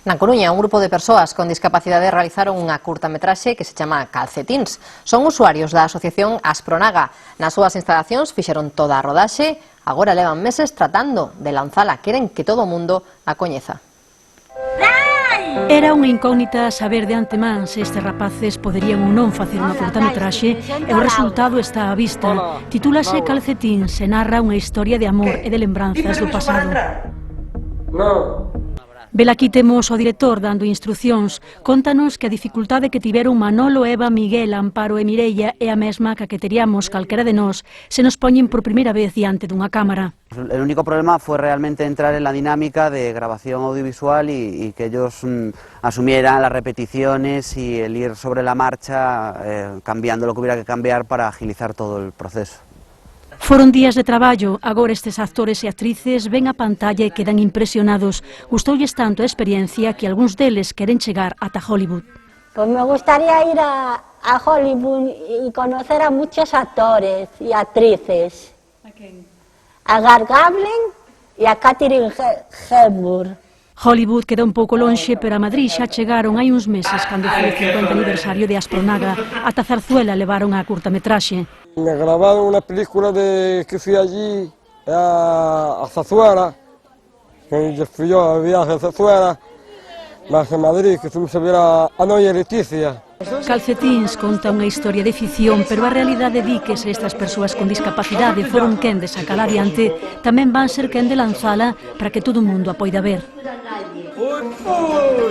Na Coruña, un grupo de persoas con discapacidade realizaron unha curtametraxe que se chama Calcetíns. Son usuarios da asociación Aspronaga. Nas súas instalacións fixeron toda a rodaxe, agora levan meses tratando de lanzala. Queren que todo o mundo a coñeza. Era unha incógnita saber de antemán se estes rapaces poderían ou non facer unha curtametraxe e o resultado está á vista. Titúlase Calcetíns e narra unha historia de amor e de lembranzas do pasado. Velaquí temos o director dando instruccións. Contanos que a dificultade que tiveron Manolo, Eva, Miguel, Amparo e Mireia é a mesma que teriamos calquera de nós se nos poñen por primeira vez diante dunha cámara. El único problema fue realmente entrar en la dinámica de grabación audiovisual y que ellos asumieran las repeticiones y el ir sobre la marcha cambiando lo que hubiera que cambiar para agilizar todo el proceso. Foron días de traballo, agora estes actores e actrices ven a pantalla e quedan impresionados. Gustoulles tanto a experiencia que algúns deles queren chegar ata Hollywood. Pues me gustaría ir a Hollywood y conocer a muchos actores y actrices. ¿A quién? A Gar Gablen y a Katharine Hepburn. Hollywood queda un pouco lonxe, pero a Madrid xa chegaron hai uns meses cando foi o 50 aniversario de Aspronaga. Ata Zarzuela levaron a curtametraxe. Me grabaron una película que fui allí a Zarzuela, que fui yo a viaje a Zarzuela, más en Madrid, que fuimos a ver a Noia Leticia. Calcetíns conta unha historia de ficción, pero a realidade di que se estas persoas con discapacidade foron quen de sacala adiante, tamén van ser quen de lanzala para que todo o mundo a poida ver.